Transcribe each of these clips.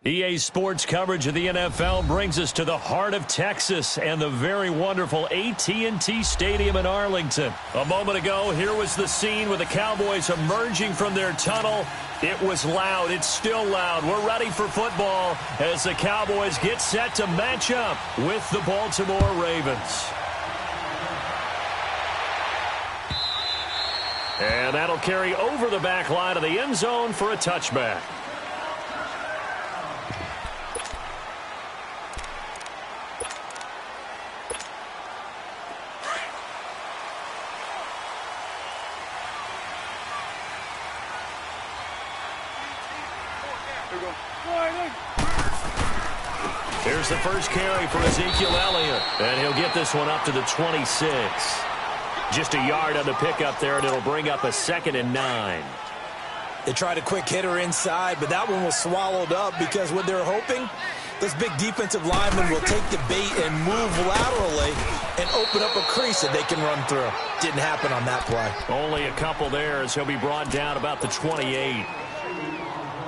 EA Sports coverage of the NFL brings us to the heart of Texas and the very wonderful AT&T Stadium in Arlington. A moment ago, here was the scene with the Cowboys emerging from their tunnel. It was loud. It's still loud. We're ready for football as the Cowboys get set to match up with the Baltimore Ravens. And that'll carry over the back line of the end zone for a touchback. Here's the first carry for Ezekiel Elliott, and he'll get this one up to the 26. Just a yard on the pickup there, and it'll bring up a 2nd and 9. They tried a quick hitter inside, but that one was swallowed up because what they're hoping, this big defensive lineman will take the bait and move laterally and open up a crease that they can run through. Didn't happen on that play. Only a couple there as he'll be brought down about the 28.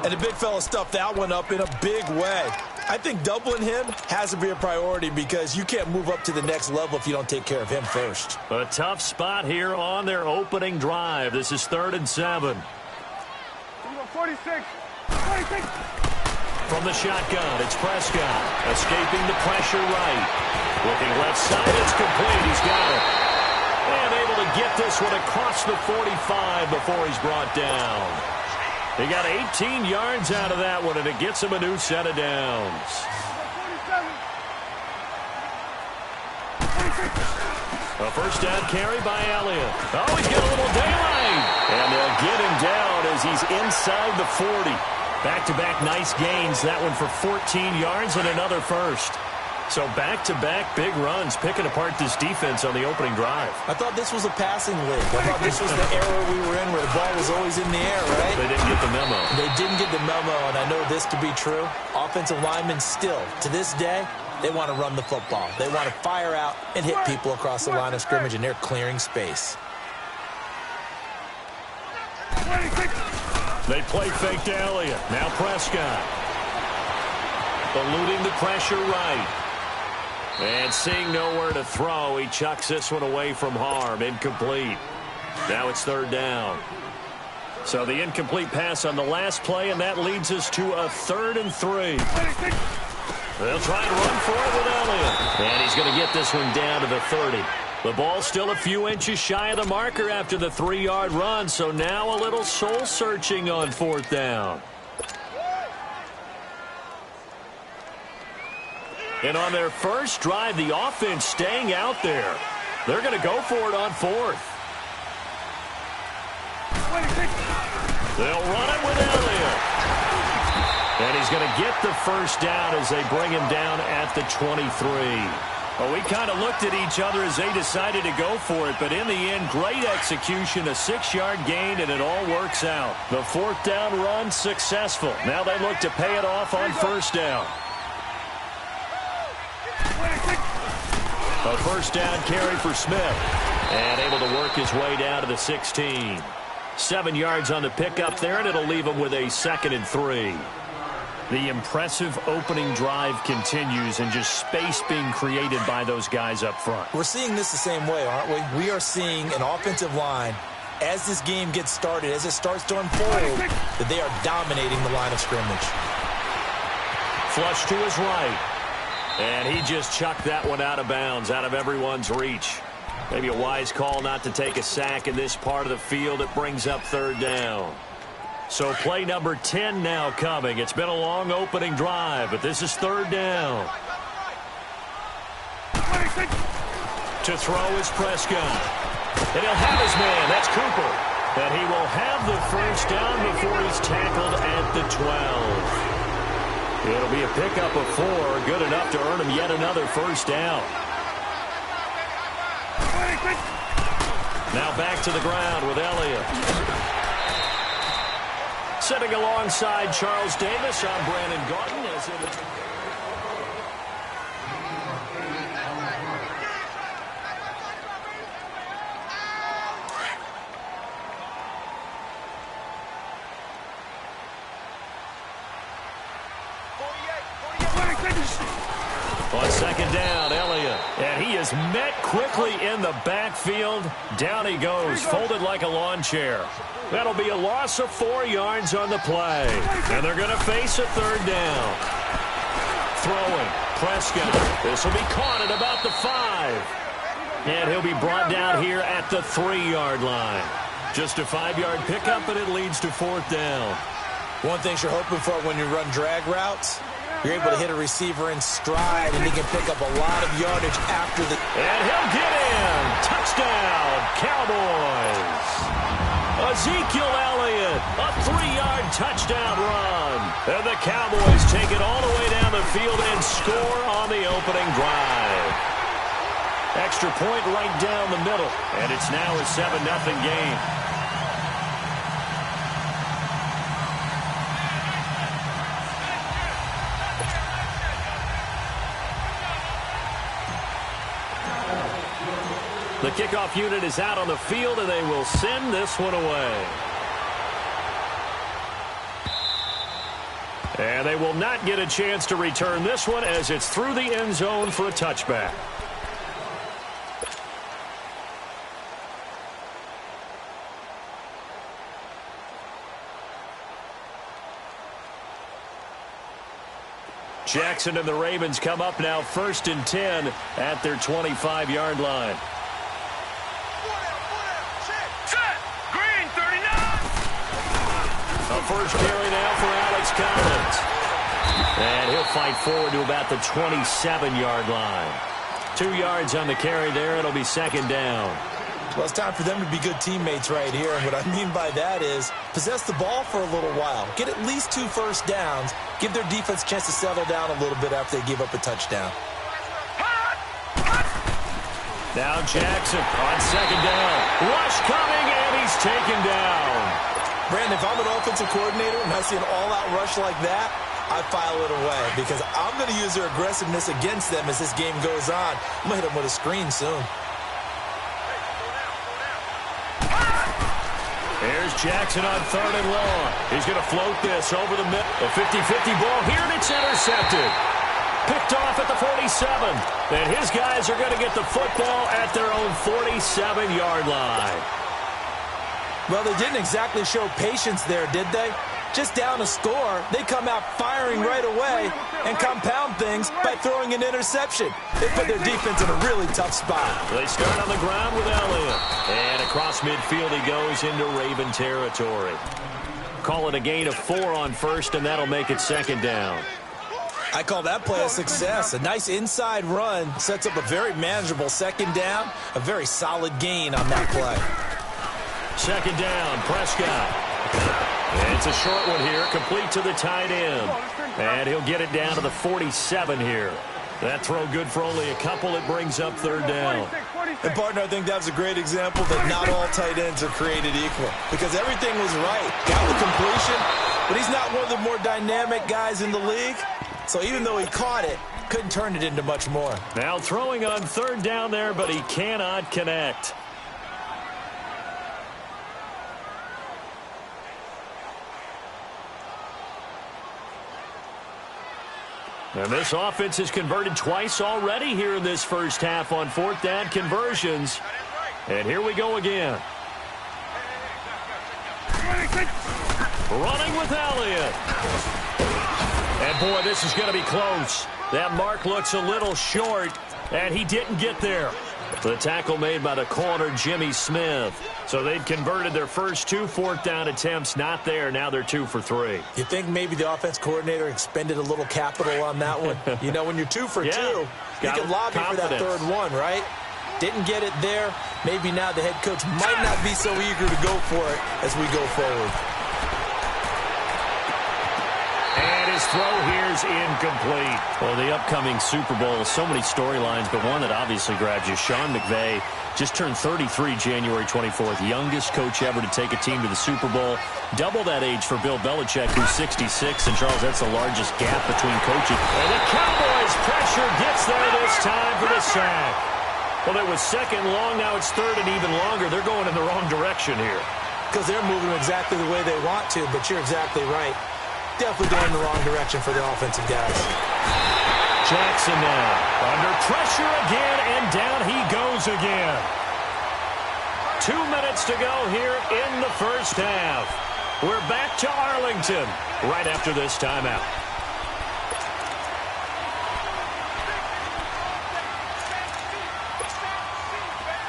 And the big fella stuffed that one up in a big way. I think doubling him has to be a priority because you can't move up to the next level if you don't take care of him first. A tough spot here on their opening drive. This is 3rd and 7. 46. From the shotgun, it's Prescott. Escaping the pressure right. Looking left side, it's complete. He's got it. And able to get this one across the 45 before he's brought down. He got 18 yards out of that one, and it gets him a new set of downs. A first down carry by Elliott. Oh, he's got a little daylight. And they'll get him down as he's inside the 40. Back-to-back nice gains. That one for 14 yards and another first. So back-to-back big runs, picking apart this defense on the opening drive. I thought this was a passing league. I thought this was the era we were in where the ball was always in the air, right? They didn't get the memo. They didn't get the memo, and I know this to be true. Offensive linemen still, to this day, they want to run the football. They want to fire out and hit people across the line of scrimmage, and they're clearing space. They play fake to Elliott. Now Prescott. Eluding the pressure right. And seeing nowhere to throw, he chucks this one away from harm. Incomplete. Now it's 3rd down. So the incomplete pass on the last play, and that leads us to a 3rd and 3. They'll try and run for it with Elliott. And he's going to get this one down to the 30. The ball's still a few inches shy of the marker after the 3-yard run, so now a little soul-searching on 4th down. And on their first drive, the offense staying out there. They're going to go for it on 4th. They'll run it with Elliott. And he's going to get the first down as they bring him down at the 23. Well, we kind of looked at each other as they decided to go for it, but in the end, great execution, a 6-yard gain, and it all works out. The 4th down run successful. Now they look to pay it off on 1st down. A first down carry for Smith. And able to work his way down to the 16. 7 yards on the pickup there, and it'll leave him with a 2nd and 3. The impressive opening drive continues, and just space being created by those guys up front. We're seeing this the same way, aren't we? We are seeing an offensive line, as this game gets started, as it starts to unfold, that they are dominating the line of scrimmage. Flush to his right. And he just chucked that one out of bounds, out of everyone's reach. Maybe a wise call not to take a sack in this part of the field. It brings up 3rd down. So play number 10 now coming. It's been a long opening drive, but this is 3rd down. To throw is Prescott. And he'll have his man. That's Cooper. And he will have the first down before he's tackled at the 12. It'll be a pickup of 4, good enough to earn him yet another first down. Now back to the ground with Elliott. Sitting alongside Charles Davis, I'm Brandon Garden. On second down, Elliott. And he is met quickly in the backfield. Down he goes, folded like a lawn chair. That'll be a loss of 4 yards on the play. And they're going to face a third down. Throwing, Prescott. This will be caught at about the 5. And he'll be brought down here at the 3-yard line. Just a 5-yard pickup, and it leads to 4th down. One thing you're hoping for when you run drag routes, you're able to hit a receiver in stride, and he can pick up a lot of yardage after the... And he'll get in. Touchdown, Cowboys. Ezekiel Elliott, a 3-yard touchdown run. And the Cowboys take it all the way down the field and score on the opening drive. Extra point right down the middle. And it's now a 7-0 game. The kickoff unit is out on the field, and they will send this one away. And they will not get a chance to return this one as it's through the end zone for a touchback. Jackson and the Ravens come up now 1st and 10 at their 25-yard line. A first carry now for Alex Collins. And he'll fight forward to about the 27-yard line. 2 yards on the carry there. It'll be 2nd down. Well, it's time for them to be good teammates right here. And what I mean by that is possess the ball for a little while. Get at least 2 first downs. Give their defense a chance to settle down a little bit after they give up a touchdown. Now Jackson on 2nd down. Rush coming, and he's taken down. Brandon, if I'm an offensive coordinator and I see an all-out rush like that, I file it away because I'm going to use their aggressiveness against them as this game goes on. I'm going to hit them with a screen soon. Here's Jackson on 3rd and long. He's going to float this over the middle. A 50-50 ball here, and it's intercepted. Picked off at the 47. And his guys are going to get the football at their own 47-yard line. Well, they didn't exactly show patience there, did they? Just down a score, they come out firing right away and compound things by throwing an interception. They put their defense in a really tough spot. They start on the ground with Elliott. And across midfield he goes into Raven territory. Call it a gain of 4 on 1st, and that'll make it 2nd down. I call that play a success. A nice inside run sets up a very manageable 2nd down. A very solid gain on that play. 2nd down, Prescott. And it's a short one here, complete to the tight end. And he'll get it down to the 47 here. That throw good for only a couple. It brings up 3rd down. And, partner, I think that was a great example that not all tight ends are created equal. Because everything was right. Got the completion, but he's not one of the more dynamic guys in the league. So even though he caught it, couldn't turn it into much more. Now throwing on 3rd down there, but he cannot connect. And this offense has converted twice already here in this first half on 4th down conversions. And here we go again. Running with Elliott. And, boy, this is going to be close. That mark looks a little short, and he didn't get there. The tackle made by the corner, Jimmy Smith. So they've converted their first 2 4th down attempts. Not there. Now they're 2 for 3. You think maybe the offense coordinator expended a little capital on that one? You know, when you're 2 for 2, you can lobby for that 3rd one, right? Didn't get it there. Maybe now the head coach might not be so eager to go for it as we go forward. And his throw here's incomplete. Well, the upcoming Super Bowl, so many storylines, but one that obviously grabs you. Sean McVay just turned 33 January 24th. Youngest coach ever to take a team to the Super Bowl. Double that age for Bill Belichick, who's 66. And, Charles, that's the largest gap between coaches. And the Cowboys' pressure gets there this time for the sack. Well, it was 2nd long. Now it's 3rd and even longer. They're going in the wrong direction here. Because they're moving exactly the way they want to, but you're exactly right. Definitely going in the wrong direction for the offensive guys. Jackson now. Under pressure again, and down he goes again. 2 minutes to go here in the first half. We're back to Arlington right after this timeout.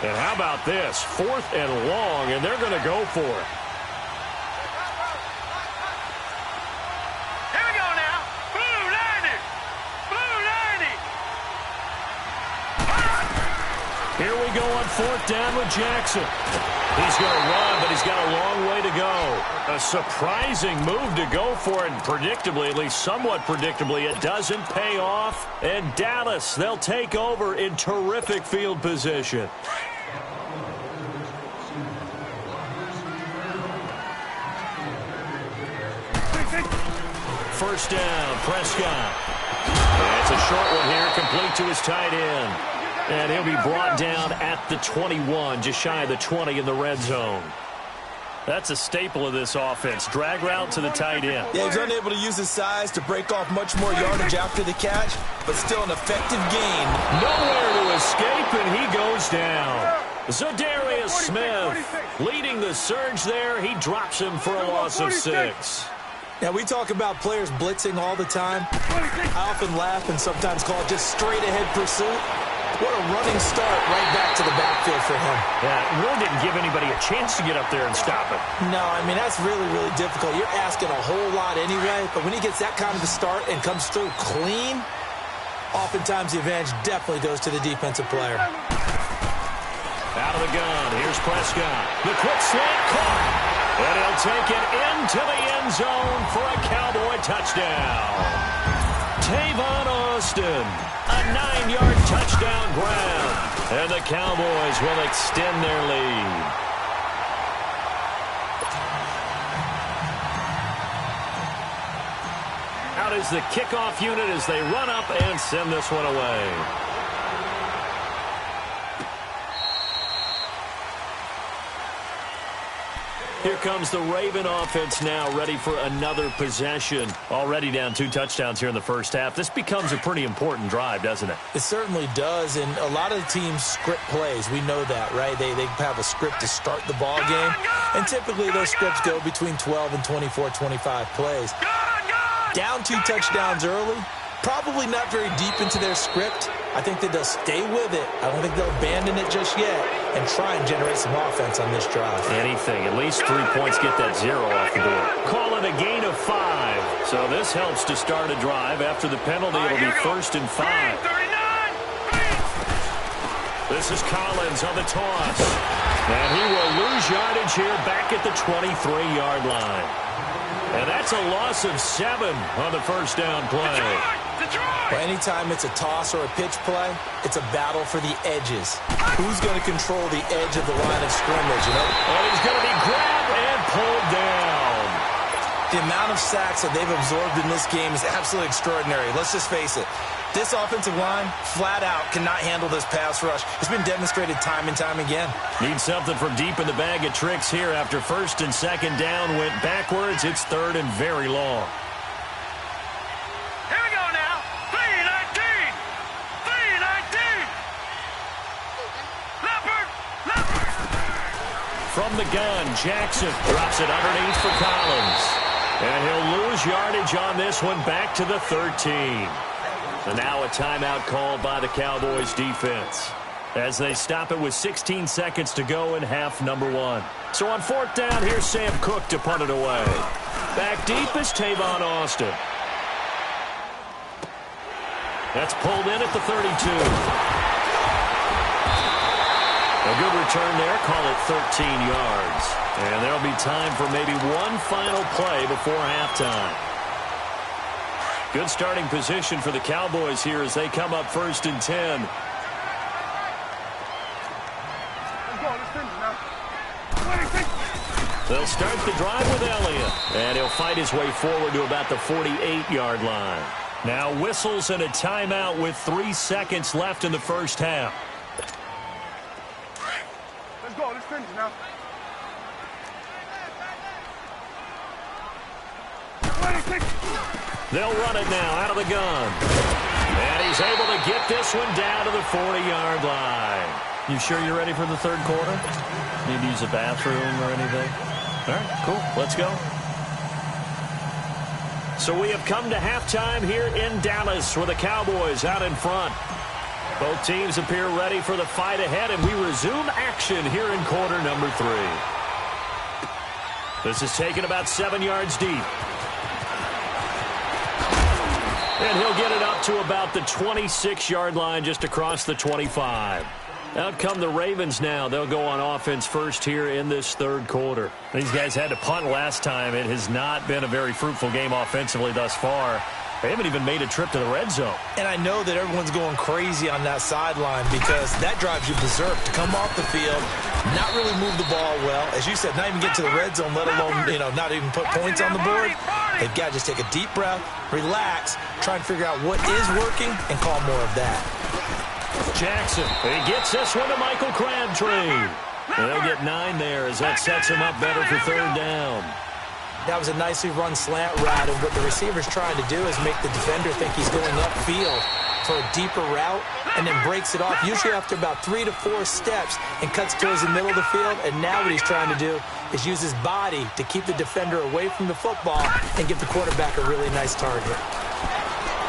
And how about this? 4th and long, and they're going to go for it. Here we go now. Blue 90. Blue 90. Here we go on 4th down with Jackson. He's going to run, but he's got a long way to go. A surprising move to go for it, and predictably, at least somewhat predictably, it doesn't pay off. And Dallas, they'll take over in terrific field position. First down, Prescott. And it's a short one here, complete to his tight end. And he'll be brought down at the 21, just shy of the 20 in the red zone. That's a staple of this offense. Drag route to the tight end. Yeah, he's unable to use his size to break off much more yardage after the catch, but still an effective gain. Nowhere to escape, and he goes down. Zadarius Smith leading the surge there. He drops him for a loss of 6. Now, we talk about players blitzing all the time. I often laugh and sometimes call it just straight-ahead pursuit. What a running start right back to the backfield for him. Yeah, it really didn't give anybody a chance to get up there and stop it. No, I mean, that's really, really difficult. You're asking a whole lot anyway, but when he gets that kind of a start and comes through clean, oftentimes the advantage definitely goes to the defensive player. Out of the gun, here's Prescott. The quick slant caught. And he'll take it into the end zone for a Cowboy touchdown. Tavon Austin, a 9-yard touchdown grab. And the Cowboys will extend their lead. Out is the kickoff unit as they run up and send this one away. Here comes the Raven offense now, ready for another possession. Already down 2 touchdowns here in the first half. This becomes a pretty important drive, doesn't it? It certainly does, and a lot of the teams script plays. We know that, right? They have a script to start the ball game, and typically those scripts go between 12 and 24, 25 plays. Down 2 touchdowns early, probably not very deep into their script. I think that they'll stay with it. I don't think they'll abandon it just yet and try and generate some offense on this drive. Anything. At least 3 points, get that 0 off the board. Call it a gain of 5. So this helps to start a drive. After the penalty, it'll be 1st and 5. This is Collins on the toss. And he will lose yardage here back at the 23-yard line. And that's a loss of 7 on the first down play. Well, anytime it's a toss or a pitch play, it's a battle for the edges. Who's going to control the edge of the line of scrimmage, you know? And he's going to be grabbed and pulled down. The amount of sacks that they've absorbed in this game is absolutely extraordinary. Let's just face it. This offensive line, flat out, cannot handle this pass rush. It's been demonstrated time and time again. Need something from deep in the bag of tricks here after 1st and 2nd down went backwards. It's 3rd and very long. Here we go now. 3-19. 3-19. Leopard. From the gun, Jackson drops it underneath for Collins. And he'll lose yardage on this one back to the 13. And now a timeout called by the Cowboys defense as they stop it with 16 seconds to go in half number 1. So on 4th down, here's Sam Cook to punt it away. Back deep is Tavon Austin. That's pulled in at the 32. A good return there, call it 13 yards. And there'll be time for maybe one final play before halftime. Good starting position for the Cowboys here as they come up 1st and 10. They'll start the drive with Elliott. And he'll fight his way forward to about the 48-yard line. Now whistles and a timeout with 3 seconds left in the first half. Let's go. Let's finish now. 26. They'll run it now out of the gun. And he's able to get this one down to the 40-yard line. You sure you're ready for the third quarter? Need to use a bathroom or anything? All right, cool. Let's go. So we have come to halftime here in Dallas with the Cowboys out in front. Both teams appear ready for the fight ahead, and we resume action here in quarter number 3. This is taken about 7 yards deep. And he'll get it up to about the 26-yard line, just across the 25. Out come the Ravens now. They'll go on offense first here in this third quarter. These guys had to punt last time. It has not been a very fruitful game offensively thus far. They haven't even made a trip to the red zone. And I know that everyone's going crazy on that sideline because that drives you berserk to come off the field, not really move the ball well. As you said, not even get to the red zone, let alone, not even put points on the board. They've got to just take a deep breath, relax, try and figure out what is working, and call more of that. Jackson, he gets this one to Michael Crabtree. They'll get 9 there as that sets him up better for third down. That was a nicely run slant route, and what the receiver's trying to do is make the defender think he's going upfield for a deeper route, and then breaks it off, usually after about 3 to 4 steps, and cuts towards the middle of the field. And now what he's trying to do is use his body to keep the defender away from the football and give the quarterback a really nice target.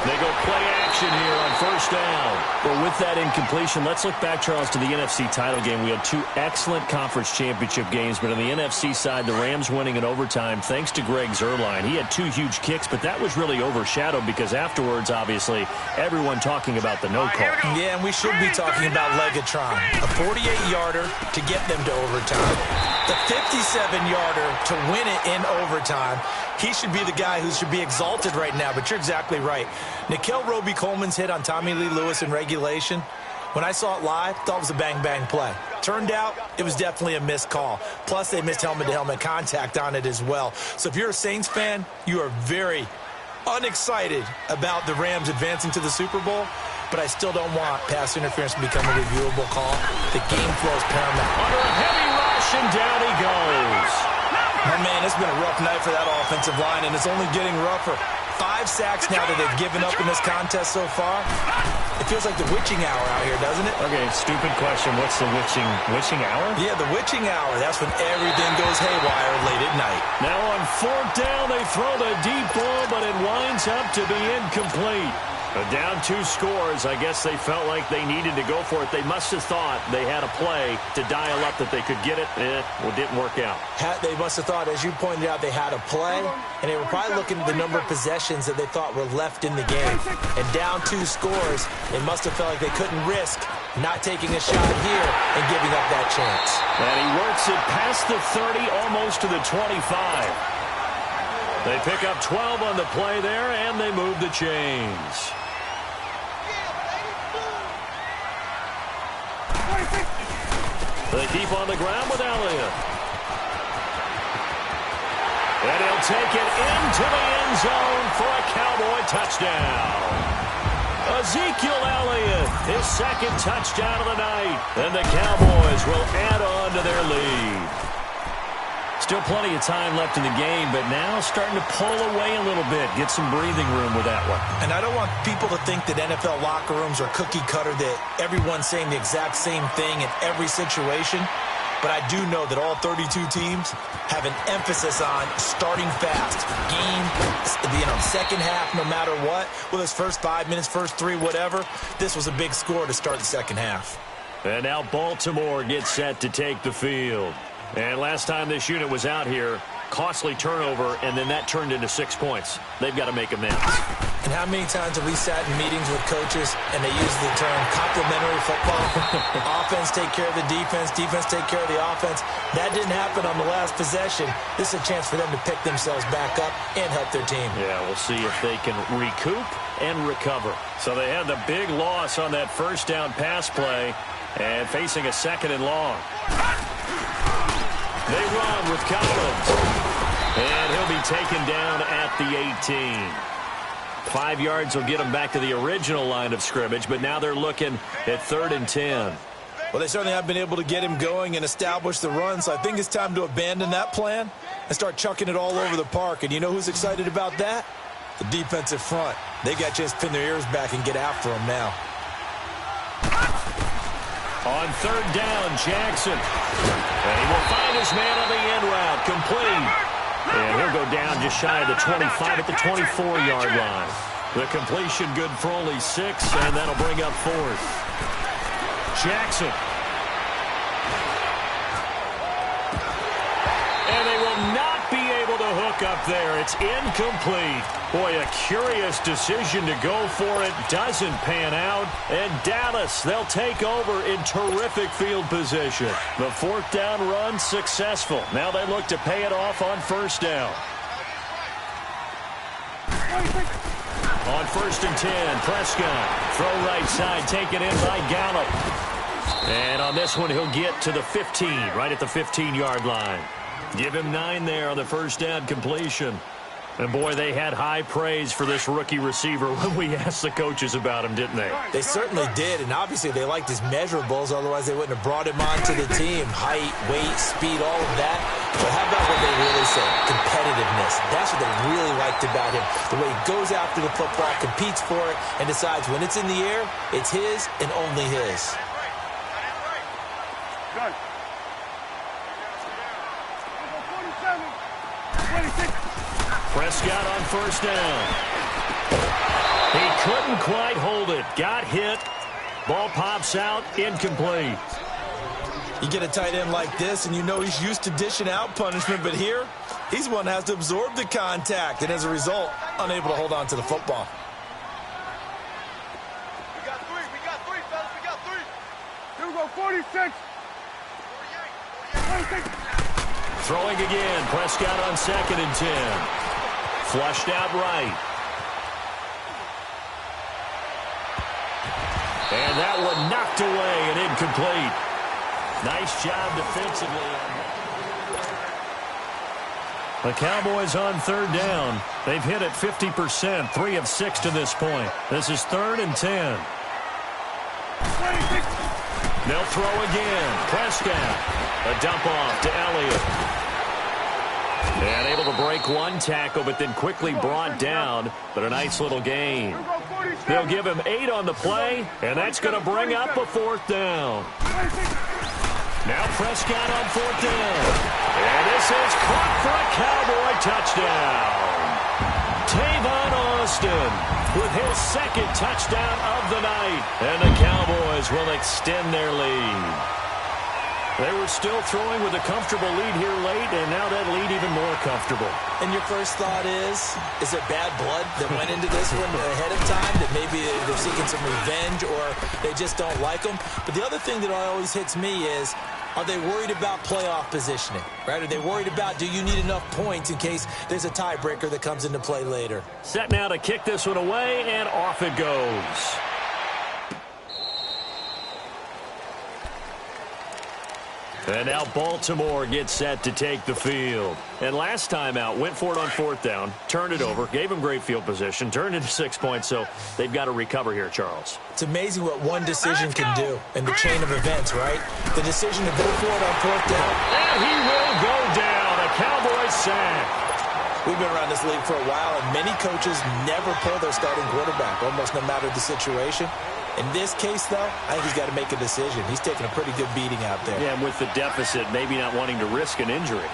They go play action here on first down. Well, with that incompletion, let's look back, Charles, to the NFC title game. We had 2 excellent conference championship games, but on the NFC side, the Rams winning in overtime thanks to Greg Zuerlein. He had 2 huge kicks, but that was really overshadowed because afterwards, obviously, everyone talking about the no call. Yeah, and we should be talking about Legatron. A 48-yarder to get them to overtime. The 57-yarder to win it in overtime. He should be the guy who should be exalted right now, but you're exactly right. Nickell Roby-Coleman's hit on Tommy Lee Lewis in regulation, when I saw it live, thought it was a bang-bang play. Turned out, it was definitely a missed call. Plus, they missed helmet-to-helmet contact on it as well. So if you're a Saints fan, you are very unexcited about the Rams advancing to the Super Bowl, but I still don't want pass interference to become a reviewable call. The game flow is paramount. Under a heavy rush, and down he goes. Oh, man, it's been a rough night for that offensive line, and it's only getting rougher. 5 sacks now that they've given up in this contest so far. It feels like the witching hour out here, doesn't it? Okay, stupid question. What's the witching hour? Yeah, the witching hour. That's when everything goes haywire late at night. Now on fourth down, they throw the deep ball, but it winds up to be incomplete. Down 2 scores. I guess they felt like they needed to go for it. They must have thought they had a play to dial up that they could get it. It didn't work out. They must have thought, as you pointed out, they had a play, and they were probably looking at the number of possessions that they thought were left in the game. And down 2 scores, they must have felt like they couldn't risk not taking a shot here and giving up that chance. And he works it past the 30, almost to the 25. They pick up 12 on the play there, and they move the chains. They keep on the ground with Elliott. And he'll take it into the end zone for a Cowboy touchdown. Ezekiel Elliott, his second touchdown of the night. And the Cowboys will add on to their lead. Still plenty of time left in the game, but now starting to pull away a little bit. Get some breathing room with that one. And I don't want people to think that NFL locker rooms are cookie cutter, that everyone's saying the exact same thing in every situation. But I do know that all 32 teams have an emphasis on starting fast. Game, second half, no matter what. Whether it's first 5 minutes, first 3, whatever. This was a big score to start the second half. And now Baltimore gets set to take the field. And last time this unit was out here, costly turnover, and then that turned into 6 points. They've got to make amends. And how many times have we sat in meetings with coaches and they use the term complementary football? Offense take care of the defense, defense take care of the offense. That didn't happen on the last possession. This is a chance for them to pick themselves back up and help their team. Yeah, we'll see if they can recoup and recover. So they had the big loss on that first down pass play and facing a 2nd and long. They run with Collins. And he'll be taken down at the 18. 5 yards will get them back to the original line of scrimmage, but now they're looking at 3rd and 10. Well, they certainly have been able to get him going and establish the run, so I think it's time to abandon that plan and start chucking it all over the park. And you know who's excited about that? The defensive front, they got a chance to pin their ears back and get after him now. On third down, Jackson. And he will find his man on the end route, complete. And he'll go down just shy of the 25 at the 24-yard line. The completion good for only 6, and that'll bring up 4th. Jackson. And they will not be able to hook up there. It's incomplete. Boy, a curious decision to go for it. Doesn't pan out. And Dallas, they'll take over in terrific field position. The 4th down run successful. Now they look to pay it off on 1st down. On 1st and 10, Prescott. Throw right side, taken in by Gallup. And on this one, he'll get to the 15, right at the 15-yard line. Give him 9 there on the 1st down completion. And, boy, they had high praise for this rookie receiver when we asked the coaches about him, didn't they? They certainly did, and obviously they liked his measurables. Otherwise, they wouldn't have brought him onto the team. Height, weight, speed, all of that. But how about what they really say? Competitiveness. That's what they really liked about him. The way he goes after the football, competes for it, and decides when it's in the air, it's his and only his. Good. 26. Prescott on 1st down. He couldn't quite hold it. Got hit. Ball pops out. Incomplete. You get a tight end like this, and you know he's used to dishing out punishment, but here, he's one that has to absorb the contact, and as a result, unable to hold on to the football. We got 3, fellas, we got 3. Here we go, 46. 46. Throwing again. Prescott on 2nd and 10. Flushed out right. And that one knocked away and incomplete. Nice job defensively. The Cowboys on 3rd down. They've hit it 50%, 3 of 6 to this point. This is 3rd and 10. 26. They'll throw again. Prescott. A dump off to Elliott. And able to break one tackle, but then quickly brought down. But a nice little gain. They'll give him 8 on the play, and that's going to bring up a 4th down. Now Prescott on 4th down. And this is caught for a Cowboy touchdown. Tavon Austin with his 2nd touchdown of the night. And the Cowboys will extend their lead. They were still throwing with a comfortable lead here late, and now that lead even more comfortable. And your first thought is there bad blood that went into this one ahead of time, that maybe they're seeking some revenge or they just don't like them? But the other thing that always hits me is, are they worried about playoff positioning, right? Are they worried about, do you need enough points in case there's a tiebreaker that comes into play later? Set now to kick this one away, and off it goes. And now Baltimore gets set to take the field. And last time out, went for it on 4th down, turned it over, gave them great field position, turned into 6 points, so they've got to recover here, Charles. It's amazing what one decision can do in the chain of events, right? The decision to go for it on 4th down. And he will go down. A Cowboys sack. We've been around this league for a while, and many coaches never pull their starting quarterback, almost no matter the situation. In this case, though, I think he's got to make a decision. He's taking a pretty good beating out there. Yeah, and with the deficit, maybe not wanting to risk an injury.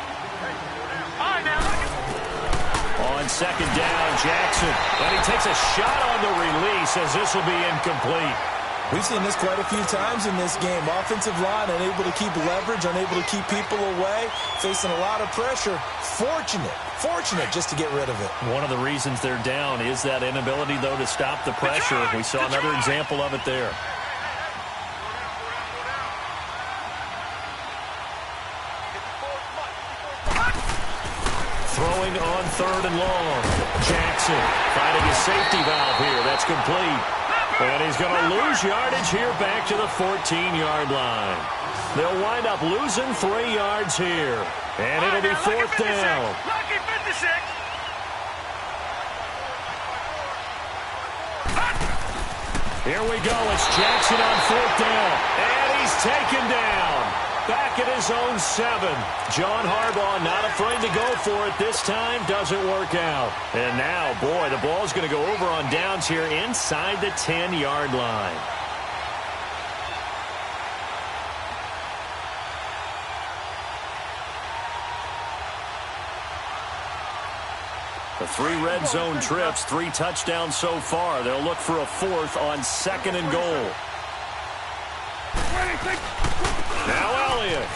On 2nd down, Jackson. And he takes a shot on the release as this will be incomplete. We've seen this quite a few times in this game. Offensive line unable to keep leverage, unable to keep people away, facing a lot of pressure. Fortunate just to get rid of it. One of the reasons they're down is that inability, though, to stop the pressure. We saw another example of it there. Throwing on 3rd and long. Jackson finding his safety valve here. That's complete. And he's going to lose yardage here back to the 14-yard line. They'll wind up losing 3 yards here. And it'll be 4th down. Lucky 56. Here we go. It's Jackson on 4th down. And he's taken down. back at his own 7. John Harbaugh not afraid to go for it this time. Doesn't work out. And now, boy, the ball's going to go over on downs here inside the 10-yard line. The 3 red zone trips, 3 touchdowns so far. They'll look for a 4th on 2nd and goal. Now Elliott.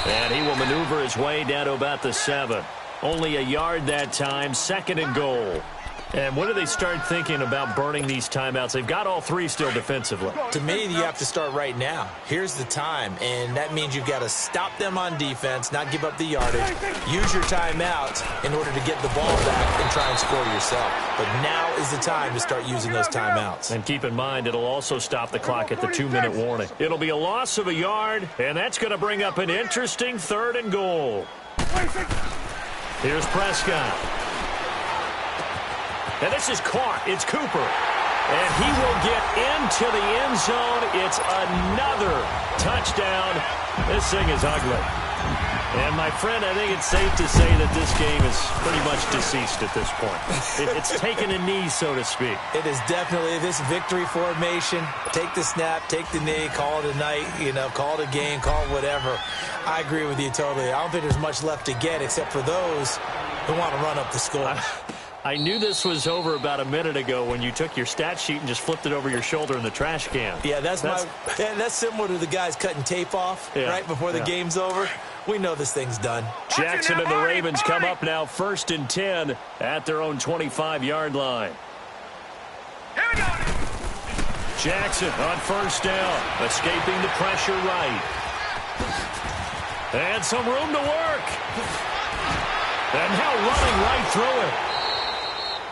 And he will maneuver his way down to about the 7. Only a yard that time, 2nd and goal. And when do they start thinking about burning these timeouts? They've got all 3 still defensively. To me, you have to start right now. Here's the time, and that means you've got to stop them on defense, not give up the yardage, use your timeouts in order to get the ball back and try and score yourself. But now is the time to start using those timeouts. And keep in mind, it'll also stop the clock at the 2-minute warning. It'll be a loss of a yard, and that's going to bring up an interesting 3rd and goal. Here's Prescott. And this is caught. It's Cooper. And he will get into the end zone. It's another touchdown. This thing is ugly. And, my friend, I think it's safe to say that this game is pretty much deceased at this point. It's taken a knee, so to speak. It is definitely this victory formation. Take the snap, take the knee, call it a night, call it a game, call it whatever. I agree with you totally. I don't think there's much left to get except for those who want to run up the score. I knew this was over about a minute ago when you took your stat sheet and just flipped it over your shoulder in the trash can. Yeah, that's similar to the guys cutting tape off right before the game's over. We know this thing's done. Jackson and the Ravens come up now 1st and 10 at their own 25-yard line. Jackson on 1st down, escaping the pressure right. And some room to work. And now running right through it.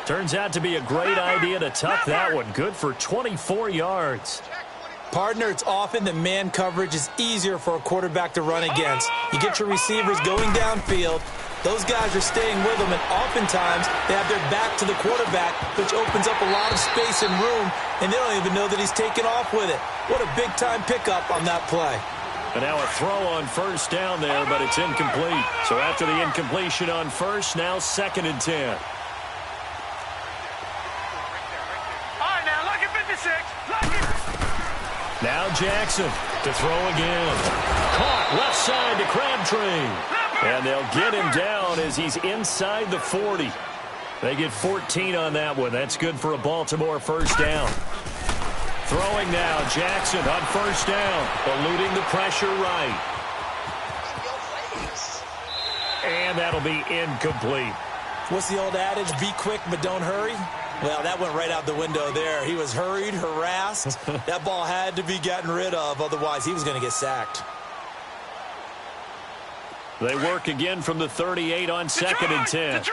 Turns out to be a great idea to tuck that one. Good for 24 yards. Partner, it's often that man coverage is easier for a quarterback to run against. You get your receivers going downfield. Those guys are staying with them, and oftentimes they have their back to the quarterback, which opens up a lot of space and room, and they don't even know that he's taken off with it. What a big-time pickup on that play. And now a throw on 1st down there, but it's incomplete. So after the incompletion on 1st, now 2nd and 10. Now Jackson to throw again. Caught left side to Crabtree. And they'll get him down as he's inside the 40. They get 14 on that one. That's good for a Baltimore 1st down. Throwing now, Jackson on 1st down. Eluding the pressure right. And that'll be incomplete. What's the old adage? Be quick, but don't hurry. Well, that went right out the window there. He was hurried, harassed. That ball had to be gotten rid of. Otherwise, he was going to get sacked. They work again from the 38 on 2nd and 10.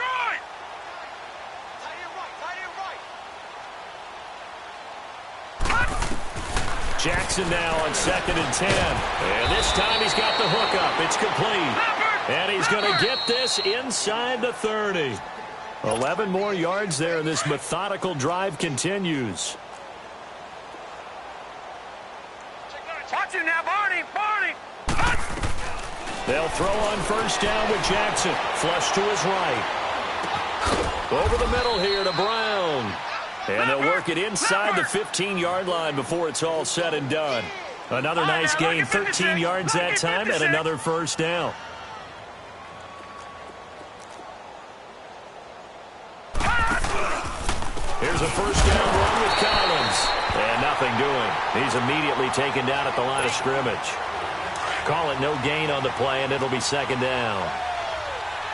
Jackson now on 2nd and 10. And this time he's got the hook up. It's complete. And he's going to get this inside the 30. 11 more yards there, and this methodical drive continues. Watch him now, Barney! They'll throw on 1st down with Jackson. Flush to his right. Over the middle here to Brown. And they'll work it inside the 15-yard line before it's all said and done. Another nice gain, 13 yards that time, and another 1st down. Here's a 1st down run with Collins. And nothing doing. He's immediately taken down at the line of scrimmage. Call it no gain on the play, and it'll be 2nd down.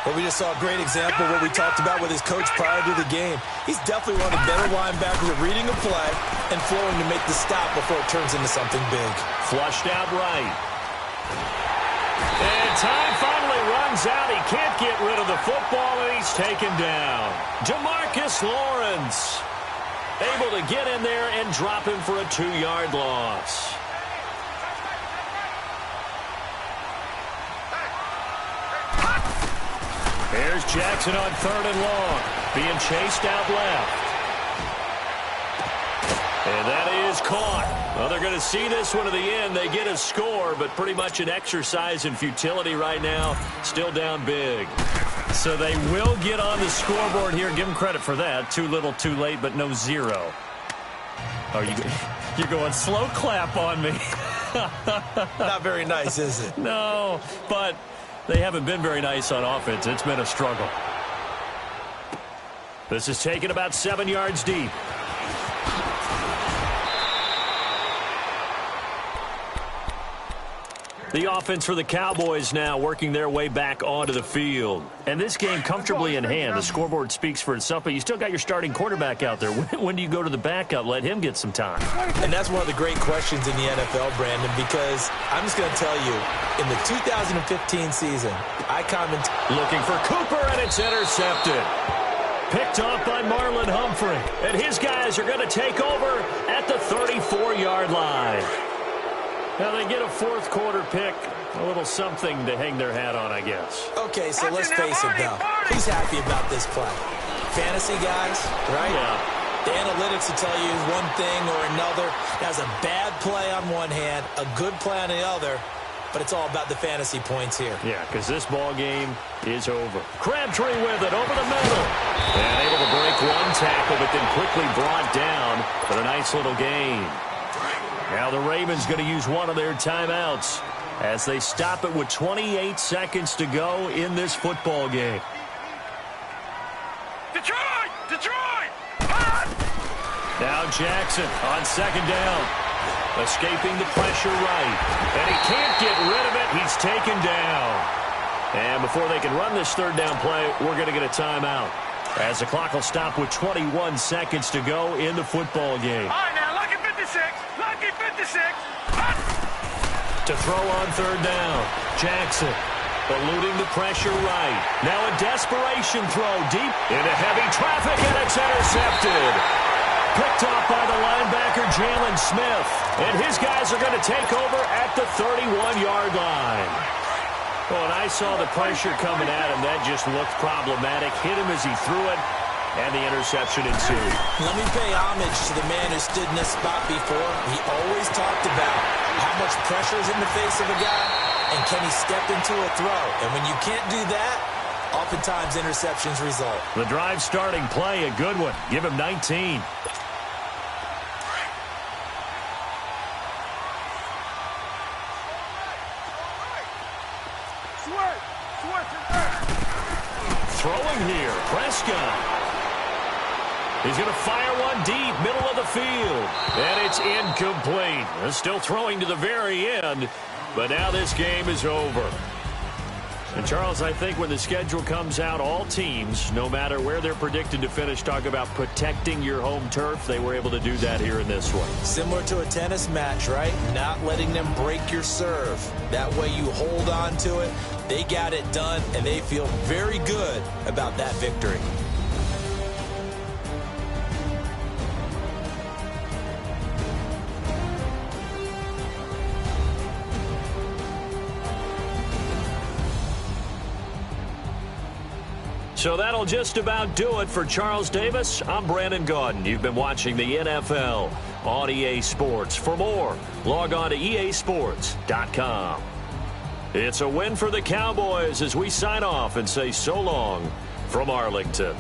Well, we just saw a great example of what we talked about with his coach prior to the game. He's definitely one of the better linebackers at reading a play and flowing to make the stop before it turns into something big. Flushed out right. And time finally runs out. He can't get rid of the football, and he's taken down. Demarcus Lawrence able to get in there and drop him for a 2-yard loss. Here's Jackson on 3rd and long. Being chased out left. And that is caught. Well, they're going to see this one to the end. They get a score, but pretty much an exercise in futility right now. Still down big. So they will get on the scoreboard here. Give them credit for that. Too little, too late, but no zero. Oh, you're going slow clap on me. Not very nice, is it? No, but they haven't been very nice on offense. It's been a struggle. This is taken about 7 yards deep. The offense for the Cowboys now working their way back onto the field. And this game comfortably in hand. The scoreboard speaks for itself, but you still got your starting quarterback out there. When do you go to the backup? Let him get some time. And that's one of the great questions in the NFL, Brandon, because I'm just going to tell you, in the 2015 season, I commented. Looking for Cooper, and it's intercepted. Picked off by Marlon Humphrey. And his guys are going to take over at the 34-yard line. Now they get a fourth quarter pick, a little something to hang their hat on, I guess. Okay, so let's face it, though. Who's happy about this play? Fantasy guys, right? Yeah. The analytics will tell you one thing or another. That's a bad play on one hand, a good play on the other, but it's all about the fantasy points here. Yeah, because this ball game is over. Crabtree with it over the middle. And able to break one tackle, but then quickly brought down for a nice little gain. Now the Ravens going to use one of their timeouts as they stop it with 28 seconds to go in this football game. Detroit! Detroit! Now Jackson on second down. Escaping the pressure right. And he can't get rid of it. He's taken down. And before they can run this third down play, we're going to get a timeout. As the clock will stop with 21 seconds to go in the football game. All right, now, lucky 56. Lucky 56. To throw on third down. Jackson eluding the pressure right. Now a desperation throw deep into heavy traffic, and it's intercepted. Picked off by the linebacker, Jalen Smith. And his guys are going to take over at the 31-yard line. Well, and I saw the pressure coming at him. That just looked problematic. Hit him as he threw it, and the interception ensued. Let me pay homage to the man who stood in this spot before. He always talked about how much pressure is in the face of a guy, and can he step into a throw. And when you can't do that, oftentimes interceptions result. The drive starting play, a good one. Give him 19. Throwing here, Prescott. He's going to fire one deep, middle of the field. And it's incomplete. They're still throwing to the very end, but now this game is over. And, Charles, I think when the schedule comes out, all teams, no matter where they're predicted to finish, talk about protecting your home turf. They were able to do that here in this one. Similar to a tennis match, right? Not letting them break your serve. That way you hold on to it. They got it done, and they feel very good about that victory. So that'll just about do it for Charles Davis. I'm Brandon Gaudin. You've been watching the NFL on EA Sports. For more, log on to easports.com. It's a win for the Cowboys as we sign off and say so long from Arlington.